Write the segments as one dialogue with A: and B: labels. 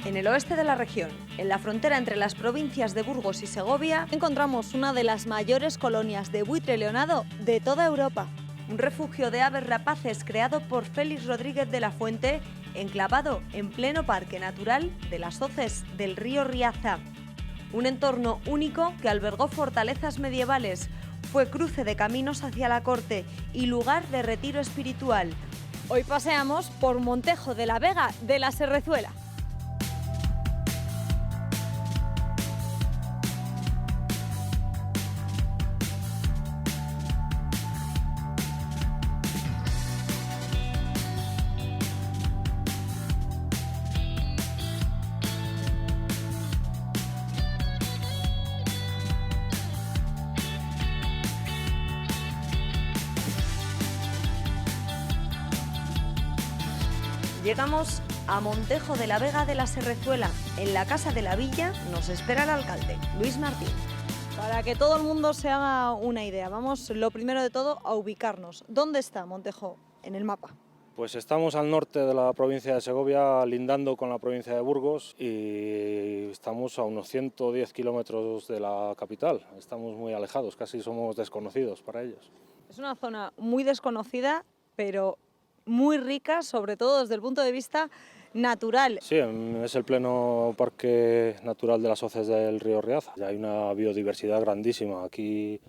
A: En el oeste de la región, en la frontera entre las provincias de Burgos y Segovia, encontramos una de las mayores colonias de buitre leonado de toda Europa. Un refugio de aves rapaces creado por Félix Rodríguez de la Fuente, enclavado en pleno Parque Natural de las Hoces del río Riaza. Un entorno único que albergó fortalezas medievales, fue cruce de caminos hacia la corte y lugar de retiro espiritual. Hoy paseamos por Montejo de la Vega de la Serrezuela. Llegamos a Montejo de la Vega de la Serrezuela. En la Casa de la Villa nos espera el alcalde, Luis Martín. Para que todo el mundo se haga una idea, vamos lo primero de todo a ubicarnos. ¿Dónde está Montejo en el mapa?
B: Pues estamos al norte de la provincia de Segovia, lindando con la provincia de Burgos, y estamos a unos 110 kilómetros de la capital. Estamos muy alejados, casi somos desconocidos para ellos.
A: Es una zona muy desconocida, pero muy rica, sobre todo desde el punto de vista natural.
B: Sí, es el pleno Parque Natural de las Hoces del río Riaza. Hay una biodiversidad grandísima. Aquí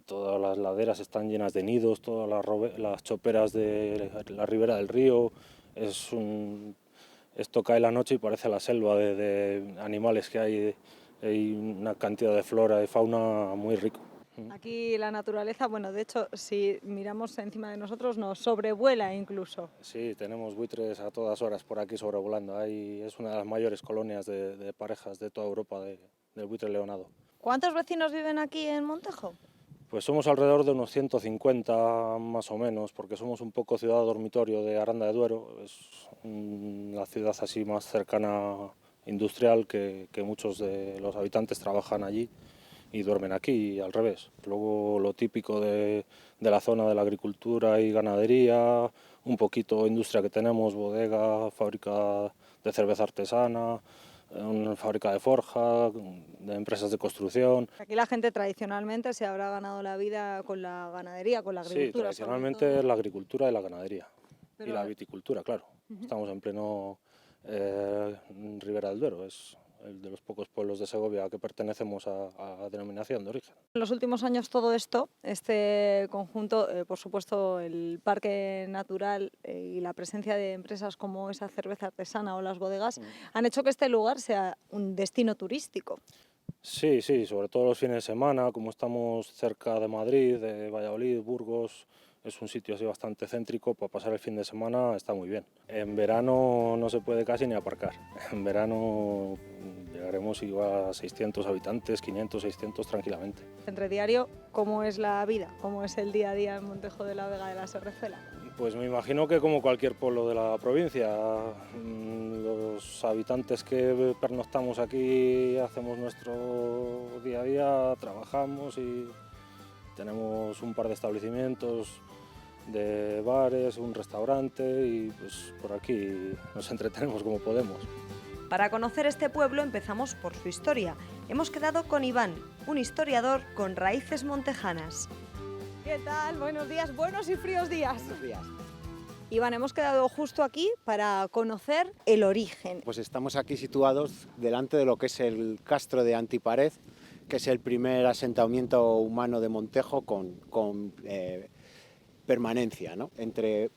B: todas las laderas están llenas de nidos, todas las choperas de la ribera del río. Esto cae la noche y parece la selva de animales que hay. Hay una cantidad de flora y fauna muy rico.
A: Aquí la naturaleza, bueno, de hecho, si miramos encima de nosotros, nos sobrevuela incluso.
B: Sí, tenemos buitres a todas horas por aquí sobrevolando. Es una de las mayores colonias de parejas de toda Europa del buitre leonado.
A: ¿Cuántos vecinos viven aquí en Montejo?
B: Pues somos alrededor de unos 150 más o menos, porque somos un poco ciudad dormitorio de Aranda de Duero. Es la ciudad así más cercana industrial que muchos de los habitantes trabajan allí y duermen aquí y al revés. Luego lo típico de la zona de la agricultura y ganadería, un poquito industria que tenemos, bodega, fábrica de cerveza artesana, una fábrica de forja, de empresas de construcción.
A: Aquí la gente tradicionalmente se habrá ganado la vida con la ganadería, con la agricultura.
B: Sí, tradicionalmente la agricultura y la ganadería. Y la viticultura, claro. Estamos en pleno Ribera del Duero, es el de los pocos pueblos de Segovia que pertenecemos a denominación de origen.
A: En los últimos años todo esto, este conjunto, por supuesto el parque natural y la presencia de empresas como esa cerveza artesana o las bodegas, han hecho que este lugar sea un destino turístico.
B: Sí, sobre todo los fines de semana, como estamos cerca de Madrid, de Valladolid, Burgos, es un sitio así bastante céntrico, para pasar el fin de semana está muy bien. En verano no se puede casi ni aparcar. En verano llegaremos igual a 600 habitantes, 500, 600 tranquilamente.
A: Entre diario, ¿cómo es la vida? ¿Cómo es el día a día en Montejo de la Vega de la Serrezuela?
B: Pues me imagino que como cualquier pueblo de la provincia, los habitantes que pernoctamos aquí hacemos nuestro día a día, trabajamos y tenemos un par de establecimientos de bares, un restaurante y pues por aquí nos entretenemos como podemos.
A: Para conocer este pueblo empezamos por su historia. Hemos quedado con Iván, un historiador con raíces montejanas. ¿Qué tal? Buenos días, buenos y fríos días.
C: Buenos días.
A: Iván, hemos quedado justo aquí para conocer el origen.
C: Pues estamos aquí situados delante de lo que es el castro de Antipared, que es el primer asentamiento humano de Montejo con permanencia, ¿no? Entre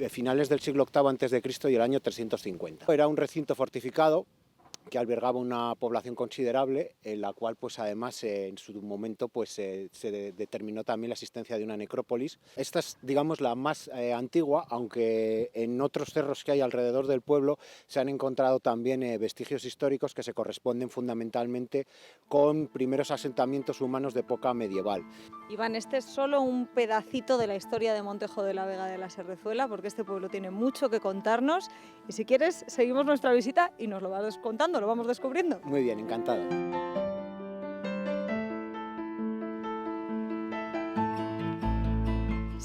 C: finales del siglo VIII a.C. y el año 350. Era un recinto fortificado que albergaba una población considerable, en la cual pues además en su momento pues se determinó también la existencia de una necrópolis. Esta es, digamos, la más antigua, aunque en otros cerros que hay alrededor del pueblo se han encontrado también vestigios históricos que se corresponden fundamentalmente con primeros asentamientos humanos de época medieval.
A: Iván, este es solo un pedacito de la historia de Montejo de la Vega de la Serrezuela, porque este pueblo tiene mucho que contarnos y si quieres seguimos nuestra visita y nos lo vas contando, lo vamos descubriendo.
C: Muy bien, encantado.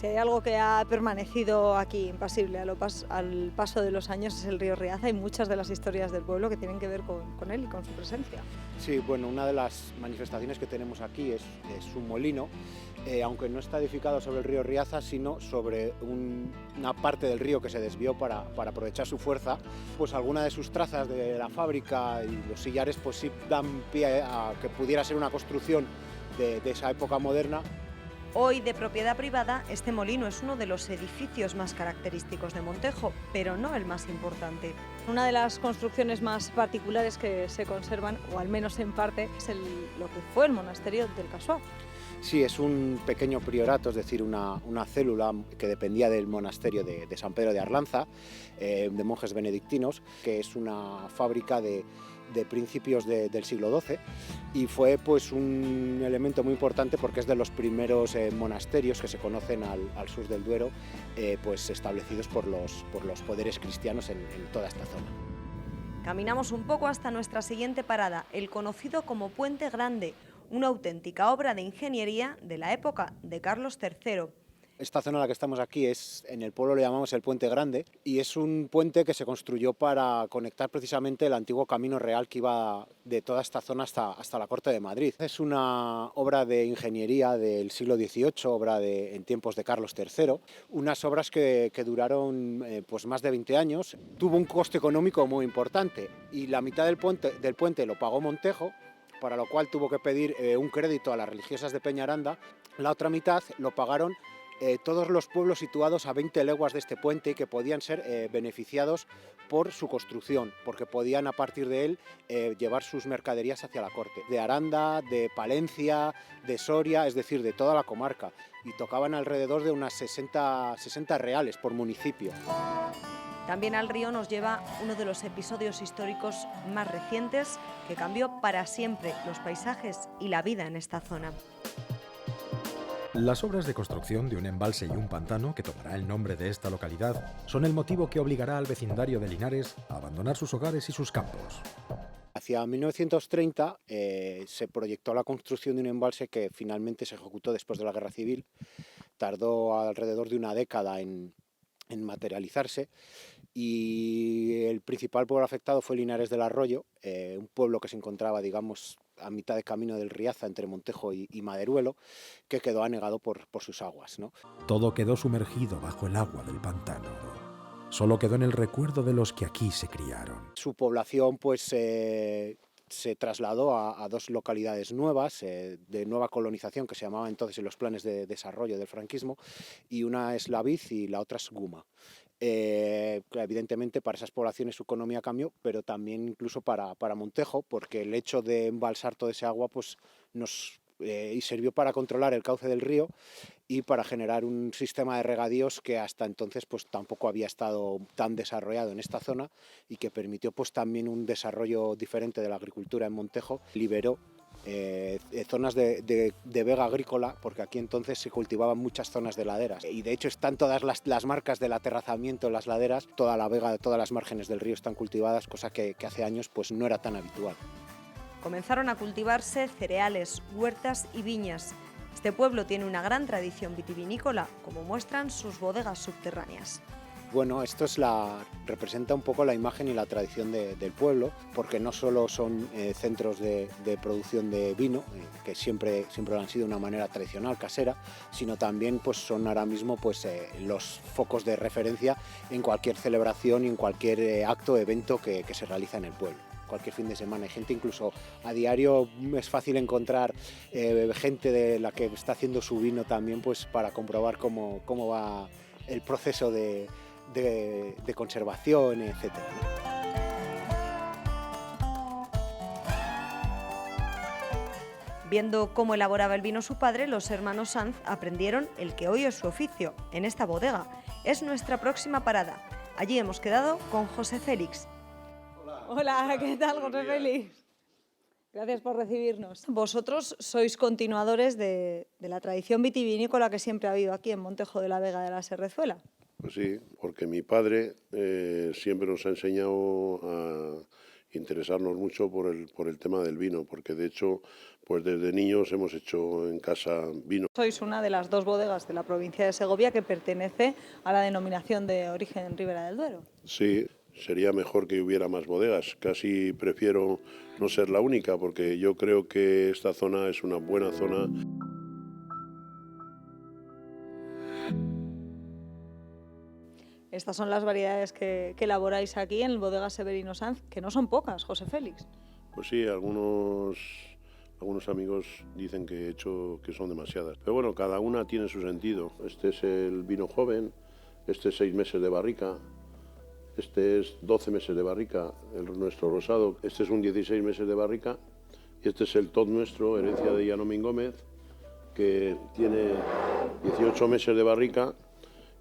A: Si hay algo que ha permanecido aquí impasible al paso de los años es el río Riaza y muchas de las historias del pueblo que tienen que ver con él y con su presencia.
C: Sí, bueno, una de las manifestaciones que tenemos aquí es un molino, aunque no está edificado sobre el río Riaza, sino sobre una parte del río que se desvió para aprovechar su fuerza. Pues alguna de sus trazas de la fábrica y los sillares pues sí dan pie a que pudiera ser una construcción de esa época moderna.
A: Hoy de propiedad privada, este molino es uno de los edificios más característicos de Montejo, pero no el más importante. Una de las construcciones más particulares que se conservan, o al menos en parte, es lo que fue el monasterio del Casuá.
C: Sí, es un pequeño priorato, es decir, una célula que dependía del monasterio de San Pedro de Arlanza, de monjes benedictinos, que es una fábrica de principios del siglo XII y fue pues un elemento muy importante porque es de los primeros monasterios que se conocen al sur del Duero, pues establecidos por los poderes cristianos en toda esta zona.
A: Caminamos un poco hasta nuestra siguiente parada, el conocido como Puente Grande, una auténtica obra de ingeniería de la época de Carlos III.
C: Esta zona en la que estamos aquí en el pueblo le llamamos el Puente Grande y es un puente que se construyó para conectar precisamente el antiguo camino real que iba de toda esta zona hasta la Corte de Madrid. Es una obra de ingeniería del siglo XVIII, obra en tiempos de Carlos III, unas obras que duraron pues más de 20 años. Tuvo un coste económico muy importante y la mitad del puente lo pagó Montejo, para lo cual tuvo que pedir un crédito a las religiosas de Peñaranda. La otra mitad lo pagaron todos los pueblos situados a 20 leguas de este puente y que podían ser beneficiados por su construcción, porque podían a partir de él llevar sus mercaderías hacia la corte. De Aranda, de Palencia, de Soria, es decir, de toda la comarca, y tocaban alrededor de unas 60 reales por municipio.
A: También al río nos lleva uno de los episodios históricos más recientes que cambió para siempre los paisajes y la vida en esta zona.
D: Las obras de construcción de un embalse y un pantano, que tomará el nombre de esta localidad, son el motivo que obligará al vecindario de Linares a abandonar sus hogares y sus campos.
C: Hacia 1930 se proyectó la construcción de un embalse que finalmente se ejecutó después de la Guerra Civil. Tardó alrededor de una década en materializarse y el principal pueblo afectado fue Linares del Arroyo, un pueblo que se encontraba, digamos, a mitad de camino del Riaza entre Montejo y Maderuelo, que quedó anegado por sus aguas, ¿no?
D: Todo quedó sumergido bajo el agua del pantano. Solo quedó en el recuerdo de los que aquí se criaron.
C: Su población pues se trasladó a dos localidades nuevas de nueva colonización que se llamaban entonces en los planes de desarrollo del franquismo, y una es Laviz y la otra es Guma. Evidentemente para esas poblaciones su economía cambió, pero también incluso para Montejo, porque el hecho de embalsar toda esa agua pues y sirvió para controlar el cauce del río y para generar un sistema de regadíos que hasta entonces pues tampoco había estado tan desarrollado en esta zona y que permitió pues también un desarrollo diferente de la agricultura en Montejo. Liberó zonas de vega agrícola, porque aquí entonces se cultivaban muchas zonas de laderas y de hecho están todas las marcas del aterrazamiento en las laderas, toda la vega, todas las márgenes del río están cultivadas, cosa que hace años pues no era tan habitual.
A: Comenzaron a cultivarse cereales, huertas y viñas. Este pueblo tiene una gran tradición vitivinícola, como muestran sus bodegas subterráneas.
C: Bueno, esto representa un poco la imagen y la tradición del pueblo, porque no solo son centros de producción de vino, que siempre lo han sido de una manera tradicional, casera, sino también pues, son ahora mismo pues, los focos de referencia en cualquier celebración y en cualquier acto o evento que se realiza en el pueblo. Cualquier fin de semana hay gente, incluso a diario es fácil encontrar gente de la que está haciendo su vino también pues, para comprobar cómo va el proceso de conservación, etc.
A: Viendo cómo elaboraba el vino su padre, los hermanos Sanz aprendieron el que hoy es su oficio, en esta bodega. Es nuestra próxima parada. Allí hemos quedado con José Félix. Hola, ¿qué tal, José Félix? Gracias por recibirnos. Vosotros sois continuadores de la tradición vitivinícola que siempre ha habido aquí en Montejo de la Vega de la Serrezuela.
E: Pues sí, porque mi padre siempre nos ha enseñado a interesarnos mucho por el tema del vino, porque de hecho, pues desde niños hemos hecho en casa vino.
A: Sois una de las 2 bodegas de la provincia de Segovia que pertenece a la denominación de origen Ribera del Duero.
E: Sí, sería mejor que hubiera más bodegas. Casi prefiero no ser la única, porque yo creo que esta zona es una buena zona.
A: Estas son las variedades que elaboráis aquí en el Bodega Severino Sanz, que no son pocas, José Félix.
E: Pues sí, algunos amigos dicen que he hecho que son demasiadas. Pero bueno, cada una tiene su sentido. Este es el vino joven, este es 6 meses de barrica, este es 12 meses de barrica, nuestro rosado, este es un 16 meses de barrica, y este es el Tot nuestro, herencia de Yanomín Gómez, que tiene 18 meses de barrica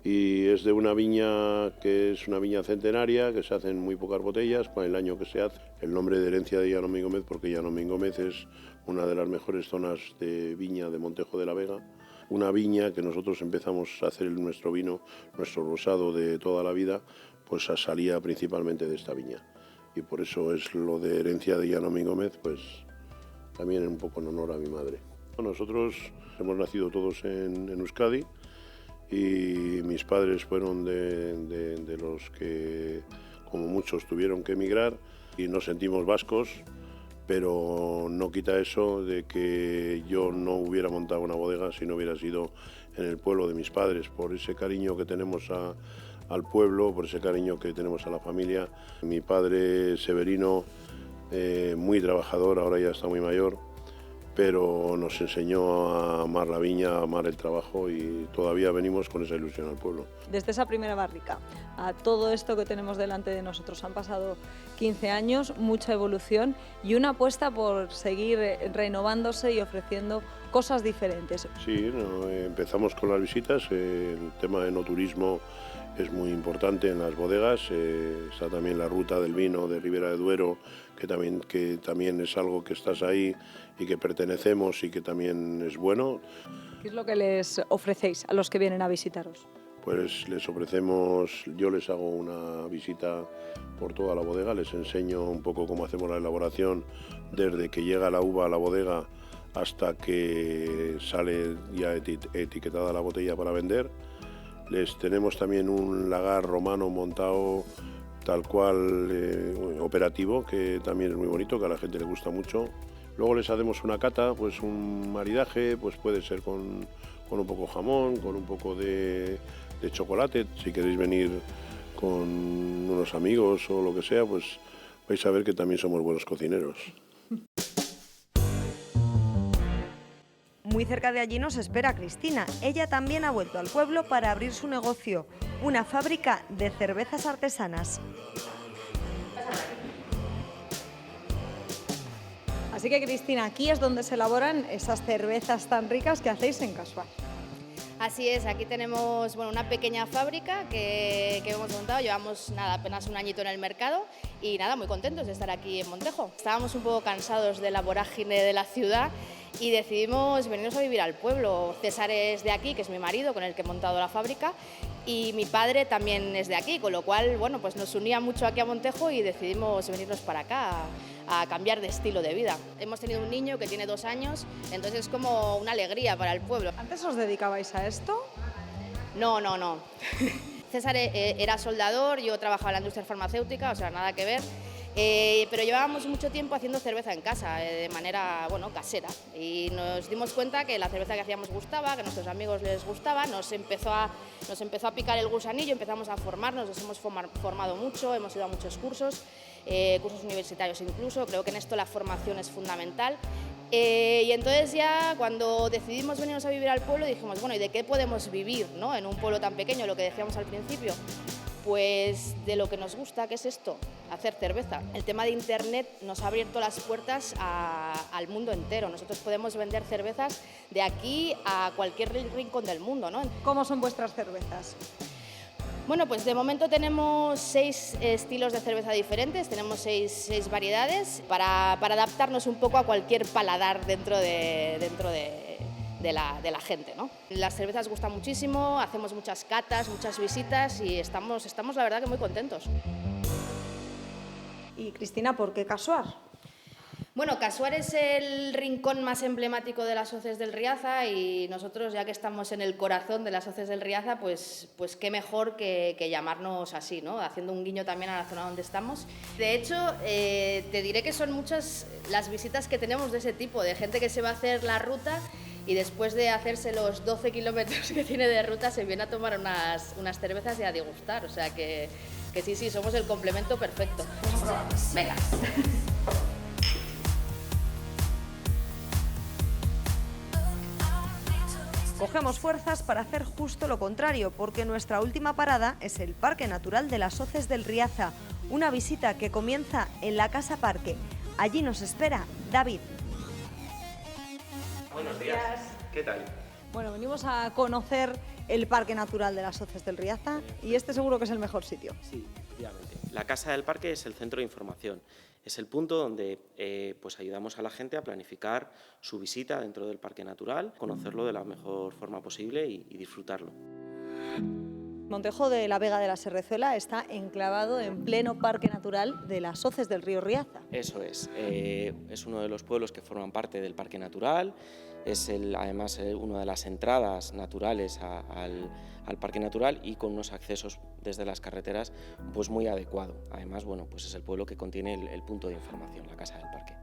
E: y es de una viña que es una viña centenaria, que se hacen muy pocas botellas para el año que se hace. El nombre de herencia de Yanomín Gómez porque Yanomín Gómez es una de las mejores zonas de viña de Montejo de la Vega. Una viña que nosotros empezamos a hacer nuestro vino, nuestro rosado de toda la vida, pues salía principalmente de esta viña. Y por eso es lo de herencia de Yanomín Gómez, pues también un poco en honor a mi madre. Nosotros hemos nacido todos en Euskadi y mis padres fueron de los que, como muchos, tuvieron que emigrar y nos sentimos vascos, pero no quita eso de que yo no hubiera montado una bodega si no hubiera sido en el pueblo de mis padres, por ese cariño que tenemos al pueblo, por ese cariño que tenemos a la familia. Mi padre Severino, muy trabajador, ahora ya está muy mayor, pero nos enseñó a amar la viña, a amar el trabajo y todavía venimos con esa ilusión al pueblo.
A: Desde esa primera barrica a todo esto que tenemos delante de nosotros han pasado 15 años, mucha evolución y una apuesta por seguir renovándose y ofreciendo cosas diferentes.
E: Sí, empezamos con las visitas, el tema de enoturismo es muy importante en las bodegas, está también la ruta del vino de Ribera del Duero, que también es algo que estás ahí y que pertenecemos y que también es bueno.
A: ¿Qué es lo que les ofrecéis a los que vienen a visitaros?
E: Pues les ofrecemos, yo les hago una visita por toda la bodega, les enseño un poco cómo hacemos la elaboración desde que llega la uva a la bodega hasta que sale ya etiquetada la botella para vender. Les tenemos también un lagar romano montado tal cual, operativo, que también es muy bonito, que a la gente le gusta mucho. Luego les hacemos una cata, pues un maridaje, pues puede ser con un poco jamón, con un poco de chocolate. Si queréis venir con unos amigos o lo que sea, pues vais a ver que también somos buenos cocineros.
A: Muy cerca de allí nos espera Cristina. Ella también ha vuelto al pueblo para abrir su negocio, una fábrica de cervezas artesanas. Así que Cristina, aquí es donde se elaboran esas cervezas tan ricas que hacéis en Casual.
F: Así es, aquí tenemos una pequeña fábrica que hemos montado, llevamos apenas un añito en el mercado y muy contentos de estar aquí en Montejo. Estábamos un poco cansados de la vorágine de la ciudad y decidimos venirnos a vivir al pueblo. César es de aquí, que es mi marido con el que he montado la fábrica, y mi padre también es de aquí, con lo cual pues nos unía mucho aquí a Montejo y decidimos venirnos para acá a cambiar de estilo de vida. Hemos tenido un niño que tiene 2 años, entonces es como una alegría para el pueblo.
A: ¿Antes os dedicabais a esto?
F: No. César era soldador, yo trabajaba en la industria farmacéutica, o sea, nada que ver. Pero llevábamos mucho tiempo haciendo cerveza en casa, de manera casera, y nos dimos cuenta que la cerveza que hacíamos gustaba, que a nuestros amigos les gustaba, nos empezó a picar el gusanillo, empezamos a formarnos, nos hemos formado mucho, hemos ido a muchos cursos universitarios incluso, creo que en esto la formación es fundamental. Y entonces ya cuando decidimos venirnos a vivir al pueblo dijimos, ¿y de qué podemos vivir, ¿no? En un pueblo tan pequeño? Lo que decíamos al principio. Pues de lo que nos gusta, que es esto, hacer cerveza. El tema de Internet nos ha abierto las puertas al mundo entero. Nosotros podemos vender cervezas de aquí a cualquier rincón del mundo, ¿no?
A: ¿Cómo son vuestras cervezas?
F: Pues de momento tenemos 6 estilos de cerveza diferentes, tenemos 6 variedades para adaptarnos un poco a cualquier paladar dentro de la gente, ¿no? Las cervezas gustan muchísimo, hacemos muchas catas, muchas visitas y estamos la verdad que muy contentos.
A: Y Cristina, ¿por qué Casuar?
F: Bueno, Casuar es el rincón más emblemático de las Hoces del Riaza y nosotros, ya que estamos en el corazón de las Hoces del Riaza, pues qué mejor que llamarnos así, ¿no? Haciendo un guiño también a la zona donde estamos. De hecho, te diré que son muchas las visitas que tenemos de ese tipo, de gente que se va a hacer la ruta y después de hacerse los 12 kilómetros que tiene de ruta se viene a tomar unas cervezas y a degustar. O sea que sí, somos el complemento perfecto. Venga.
A: Cogemos fuerzas para hacer justo lo contrario, porque nuestra última parada es el Parque Natural de las Hoces del Riaza, una visita que comienza en la Casa Parque. Allí nos espera David.
G: Buenos días. ¿Qué tal?
A: Bueno, venimos a conocer el Parque Natural de las Hoces del Riaza y este seguro que es el mejor sitio.
G: Sí, efectivamente. La Casa del Parque es el centro de información. Es el punto donde pues ayudamos a la gente a planificar su visita dentro del Parque Natural, conocerlo de la mejor forma posible y disfrutarlo.
A: Montejo de la Vega de la Serrezuela está enclavado en pleno Parque Natural de las Hoces del río Riaza.
G: Eso es uno de los pueblos que forman parte del Parque Natural, es además una de las entradas naturales al Parque Natural y con unos accesos desde las carreteras pues muy adecuado. Además, bueno, pues es el pueblo que contiene el punto de información, la Casa del Parque.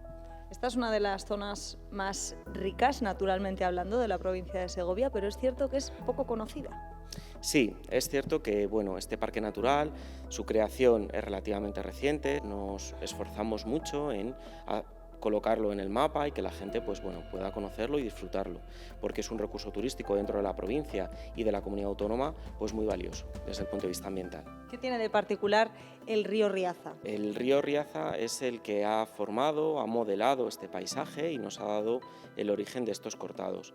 A: Esta es una de las zonas más ricas, naturalmente hablando, de la provincia de Segovia, pero es cierto que es poco conocida.
G: Sí, es cierto que bueno, este parque natural, su creación es relativamente reciente, nos esforzamos mucho en colocarlo en el mapa y que la gente pues, bueno, pueda conocerlo y disfrutarlo, porque es un recurso turístico dentro de la provincia y de la comunidad autónoma pues muy valioso desde el punto de vista ambiental.
A: ¿Qué tiene de particular el río Riaza?
G: El río Riaza es el que ha formado, ha modelado este paisaje y nos ha dado el origen de estos cortados.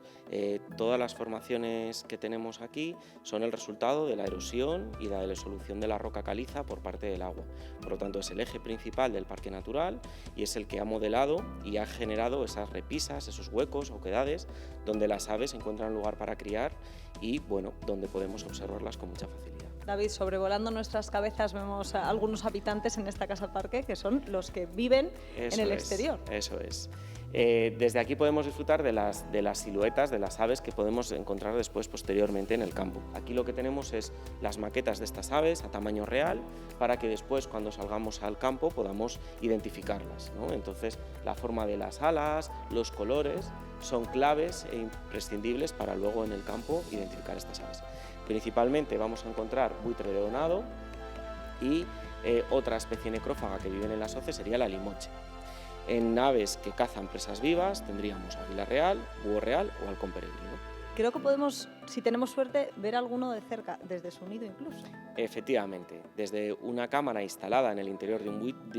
G: Todas las formaciones que tenemos aquí son el resultado de la erosión y la disolución de la roca caliza por parte del agua. Por lo tanto, es el eje principal del parque natural y es el que ha modelado y ha generado esas repisas, esos huecos, oquedades, donde las aves encuentran lugar para criar y bueno, donde podemos observarlas con mucha facilidad.
A: David, sobrevolando nuestras cabezas vemos a algunos habitantes en esta casa parque que son los que viven en el exterior.
G: Eso es. Desde aquí podemos disfrutar de las siluetas de las aves que podemos encontrar después posteriormente en el campo. Aquí lo que tenemos es las maquetas de estas aves a tamaño real para que después cuando salgamos al campo podamos identificarlas, ¿no? Entonces la forma de las alas, los colores son claves e imprescindibles para luego en el campo identificar estas aves. Principalmente vamos a encontrar buitre leonado y otra especie necrófaga que viven en las hoces sería la limoche. En aves que cazan presas vivas tendríamos águila real, búho real o halcón peregrino.
A: Creo que podemos, si tenemos suerte, ver alguno de cerca, desde su nido incluso.
G: Efectivamente, desde una cámara instalada en el interior de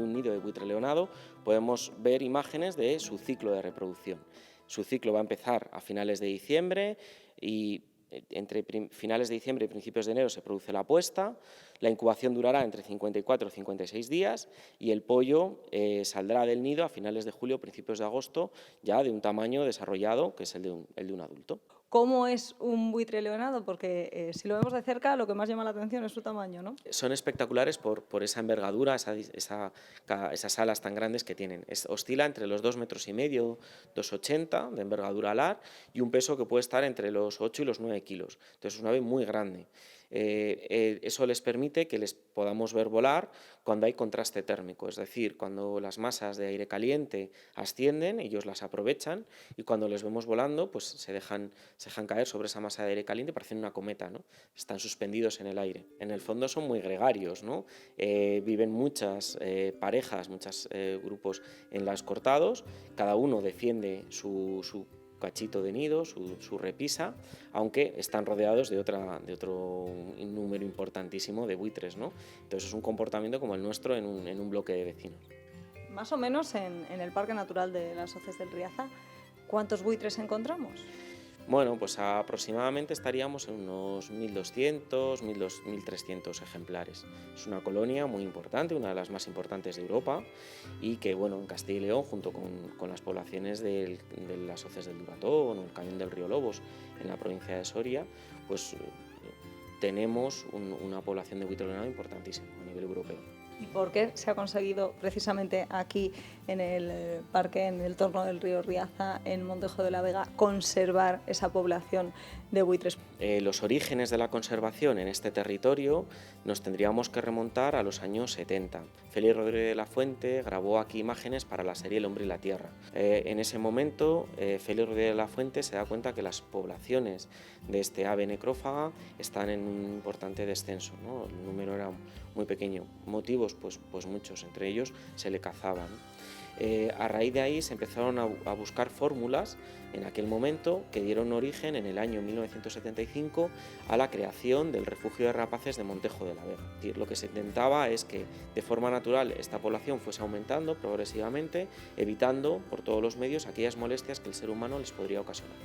G: un nido de buitre leonado podemos ver imágenes de su ciclo de reproducción. Su ciclo va a empezar a finales de diciembre y entre finales de diciembre y principios de enero se produce la puesta, la incubación durará entre 54 y 56 días y el pollo saldrá del nido a finales de julio o principios de agosto ya de un tamaño desarrollado que es el de un adulto.
A: ¿Cómo es un buitre leonado? Porque si lo vemos de cerca lo que más llama la atención es su tamaño, ¿no?
G: Son espectaculares por esa envergadura, esas alas tan grandes que tienen. Oscila entre los 2,5 metros, 2,80 de envergadura alar y un peso que puede estar entre los 8 y los 9 kilos. Entonces es una ave muy grande. Eso les permite que les podamos ver volar cuando hay contraste térmico, es decir, cuando las masas de aire caliente ascienden, ellos las aprovechan y cuando les vemos volando, pues se dejan caer sobre esa masa de aire caliente, parecen una cometa, ¿no? Están suspendidos en el aire. En el fondo son muy gregarios, ¿no? Viven muchas parejas, muchos grupos en los cortados, cada uno defiende su cachito de nido, su repisa, aunque están rodeados de otro número importantísimo de buitres, ¿no? Entonces es un comportamiento como el nuestro en un bloque de vecinos. Más
A: o menos en el Parque Natural de las Hoces del Riaza, ¿cuántos buitres encontramos? Bueno, pues aproximadamente estaríamos en unos 1.200, 1.300 ejemplares. Es una colonia muy importante, una de las más importantes de Europa y que, bueno, en Castilla y León, junto con las poblaciones de las Hoces del Duratón o el Cañón del Río Lobos en la provincia de Soria, pues tenemos una población de buitre leonado importantísima a nivel europeo. ¿Y por qué se ha conseguido precisamente aquí en el parque, en el entorno del río Riaza, en Montejo de la Vega, conservar esa población de buitres?
G: Los orígenes de la conservación en este territorio nos tendríamos que remontar a los años 70. Félix Rodríguez de la Fuente grabó aquí imágenes para la serie El hombre y la tierra. En ese momento, Félix Rodríguez de la Fuente se da cuenta que las poblaciones de este ave necrófaga están en un importante descenso, ¿no? El número era muy pequeño. Motivos, pues muchos, entre ellos se le cazaban. A raíz de ahí se empezaron a buscar fórmulas en aquel momento que dieron origen en el año 1975 a la creación del refugio de rapaces de Montejo de la Vega. Lo que se intentaba es que de forma natural esta población fuese aumentando progresivamente, evitando por todos los medios aquellas molestias que el ser humano les podría ocasionar.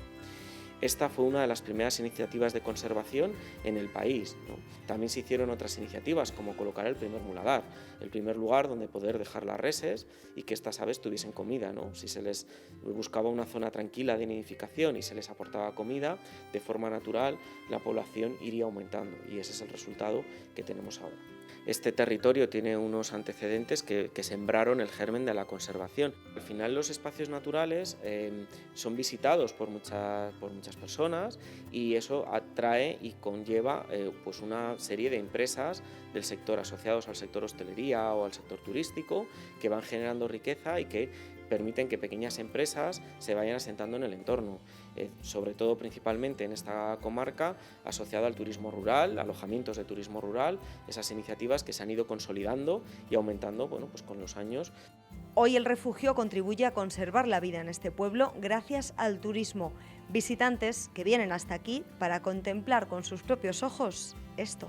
G: Esta fue una de las primeras iniciativas de conservación en el país, ¿no? También se hicieron otras iniciativas, como colocar el primer muladar, el primer lugar donde poder dejar las reses y que estas aves tuviesen comida, ¿no? Si se les buscaba una zona tranquila de nidificación y se les aportaba comida, de forma natural la población iría aumentando, y ese es el resultado que tenemos ahora. Este territorio tiene unos antecedentes que sembraron el germen de la conservación. Al final los espacios naturales son visitados por muchas personas, y eso atrae y conlleva pues una serie de empresas del sector asociados al sector hostelería o al sector turístico, que van generando riqueza y que permiten que pequeñas empresas se vayan asentando en el entorno, sobre todo principalmente en esta comarca, asociado al turismo rural, alojamientos de turismo rural, esas iniciativas que se han ido consolidando y aumentando, bueno, pues con los años.
A: Hoy el refugio contribuye a conservar la vida en este pueblo gracias al turismo. Visitantes que vienen hasta aquí para contemplar con sus propios ojos esto.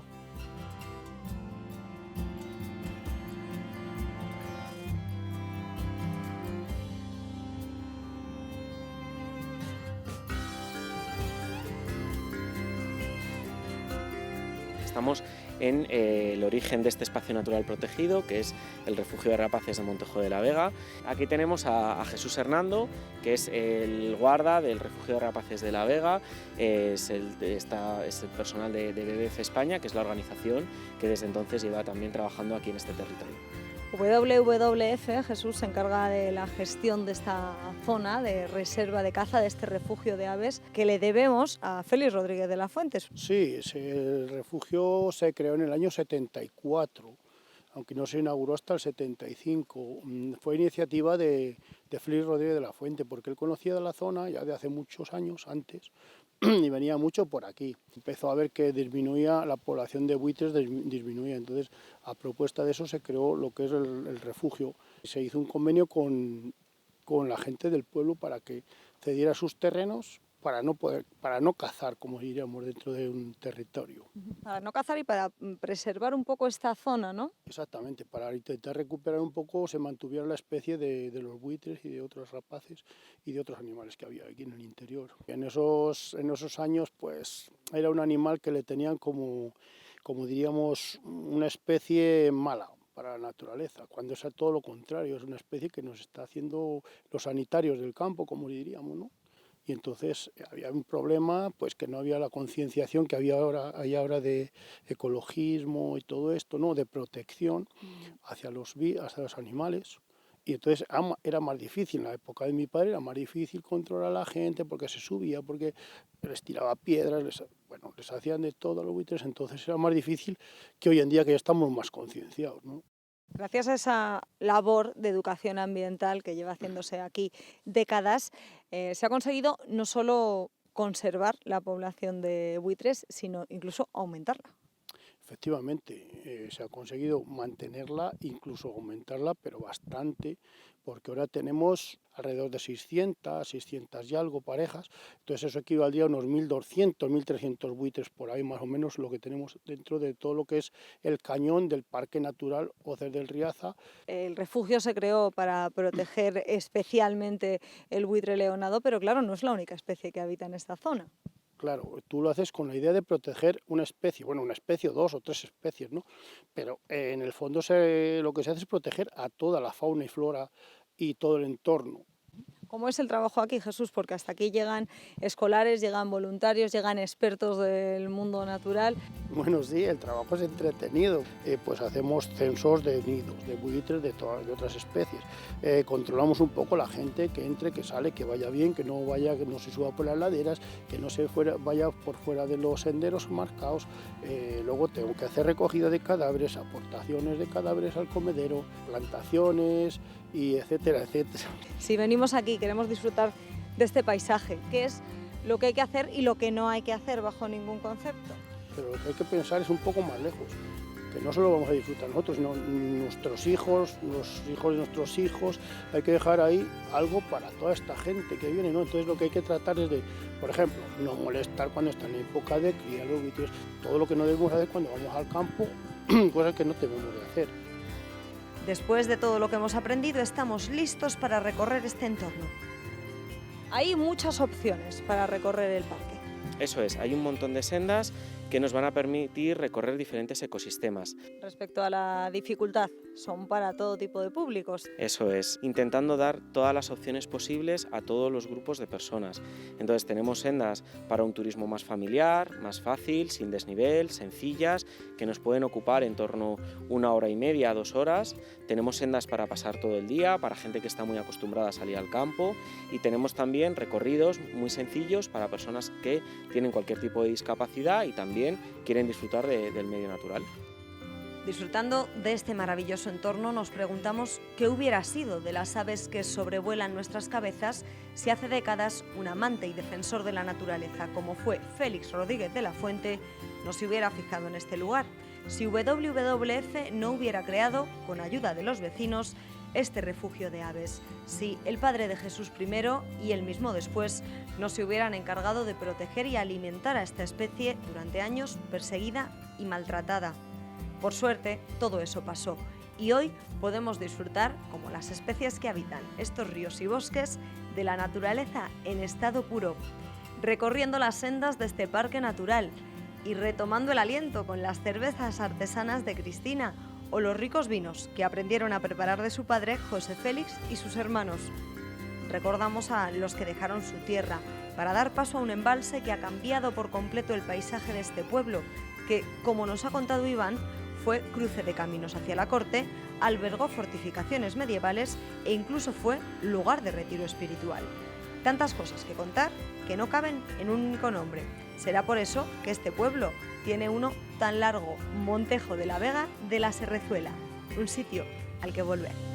G: Estamos en el origen de este espacio natural protegido, que es el refugio de rapaces de Montejo de la Vega. Aquí tenemos a Jesús Hernando, que es el guarda del refugio de rapaces de la Vega, es el personal de WWF España, que es la organización que desde entonces lleva también trabajando aquí en este territorio.
A: WWF, Jesús, se encarga de la gestión de esta zona de reserva de caza, de este refugio de aves, que le debemos a Félix Rodríguez de la Fuente.
H: Sí, el refugio se creó en el año 74, aunque no se inauguró hasta el 75. Fue iniciativa de Félix Rodríguez de la Fuente, porque él conocía de la zona ya de hace muchos años antes, y venía mucho por aquí. Empezó a ver que disminuía la población de buitres, disminuía. Entonces, a propuesta de eso se creó lo que es el refugio. Se hizo un convenio con la gente del pueblo para que cediera sus terrenos para no cazar, como diríamos, dentro de un territorio.
A: Para no cazar y para preservar un poco esta zona, ¿no?
H: Exactamente, para intentar recuperar un poco, se mantuviera la especie de los buitres y de otros rapaces y de otros animales que había aquí en el interior. En esos años, pues, era un animal que le tenían como diríamos, una especie mala para la naturaleza, cuando es todo lo contrario, es una especie que nos está haciendo los sanitarios del campo, como diríamos, ¿no? Y entonces había un problema, pues que no había la concienciación que hay ahora de ecologismo y todo esto, ¿no? De protección hacia los animales. Y entonces era más difícil, en la época de mi padre era más difícil controlar a la gente porque se subía, porque les tiraba piedras, les hacían de todo a los buitres, entonces era más difícil que hoy en día, que ya estamos más concienciados, ¿no?
A: Gracias a esa labor de educación ambiental que lleva haciéndose aquí décadas, se ha conseguido no solo conservar la población de buitres, sino incluso aumentarla.
H: Efectivamente, se ha conseguido mantenerla, incluso aumentarla, pero bastante, porque ahora tenemos alrededor de 600 y algo parejas, entonces eso equivaldría a unos 1.200, 1.300 buitres por ahí, más o menos lo que tenemos dentro de todo lo que es el cañón del Parque Natural Oces del Riaza.
A: El refugio se creó para proteger especialmente el buitre leonado, pero claro, no es la única especie que habita en esta zona.
H: Claro, tú lo haces con la idea de proteger una especie, una especie o 2 o 3 especies, ¿no? Pero en el fondo lo que se hace es proteger a toda la fauna y flora y todo el entorno.
A: ¿Cómo es el trabajo aquí, Jesús? Porque hasta aquí llegan escolares, llegan voluntarios, llegan expertos del mundo natural.
H: Bueno, sí, el trabajo es entretenido. Pues hacemos censos de nidos, de buitres, de otras especies. Controlamos un poco la gente que entre, que sale, que vaya bien, que no se suba por las laderas, que no vaya por fuera de los senderos marcados. Luego tengo que hacer recogida de cadáveres, aportaciones de cadáveres al comedero, plantaciones, y etcétera, etcétera.
A: Si venimos aquí, queremos disfrutar de este paisaje, ¿qué es lo que hay que hacer y lo que no hay que hacer bajo ningún concepto?
H: Pero lo que hay que pensar es un poco más lejos, que no solo vamos a disfrutar nosotros, sino nuestros hijos, los hijos de nuestros hijos. Hay que dejar ahí algo para toda esta gente que viene, ¿no? Entonces lo que hay que tratar es de, por ejemplo, no molestar cuando están en época de cría los buitres, todo lo que no debemos hacer cuando vamos al campo, cosas que no debemos de hacer.
A: Después de todo lo que hemos aprendido, estamos listos para recorrer este entorno. Hay muchas opciones para recorrer el parque.
G: Eso es, hay un montón de sendas que nos van a permitir recorrer diferentes ecosistemas.
A: Respecto a la dificultad, son para todo tipo de públicos.
G: Eso es, intentando dar todas las opciones posibles a todos los grupos de personas. Entonces tenemos sendas para un turismo más familiar, más fácil, sin desnivel, sencillas, que nos pueden ocupar en torno a 1 hora y media a 2 horas. Tenemos sendas para pasar todo el día, para gente que está muy acostumbrada a salir al campo, y tenemos también recorridos muy sencillos para personas que tienen cualquier tipo de discapacidad y también quieren disfrutar del medio natural.
A: Disfrutando de este maravilloso entorno, nos preguntamos qué hubiera sido de las aves que sobrevuelan nuestras cabezas si hace décadas un amante y defensor de la naturaleza como fue Félix Rodríguez de la Fuente no se hubiera fijado en este lugar, si WWF no hubiera creado, con ayuda de los vecinos, este refugio de aves, si el padre de Jesús primero y él mismo después no se hubieran encargado de proteger y alimentar a esta especie durante años perseguida y maltratada. Por suerte, todo eso pasó y hoy podemos disfrutar, como las especies que habitan estos ríos y bosques, de la naturaleza en estado puro, recorriendo las sendas de este parque natural y retomando el aliento con las cervezas artesanas de Cristina o los ricos vinos que aprendieron a preparar de su padre José Félix y sus hermanos. Recordamos a los que dejaron su tierra para dar paso a un embalse que ha cambiado por completo el paisaje de este pueblo, que, como nos ha contado Iván, fue cruce de caminos hacia la corte, albergó fortificaciones medievales e incluso fue lugar de retiro espiritual. Tantas cosas que contar que no caben en un único nombre. Será por eso que este pueblo tiene uno tan largo, Montejo de la Vega de la Serrezuela, un sitio al que volver.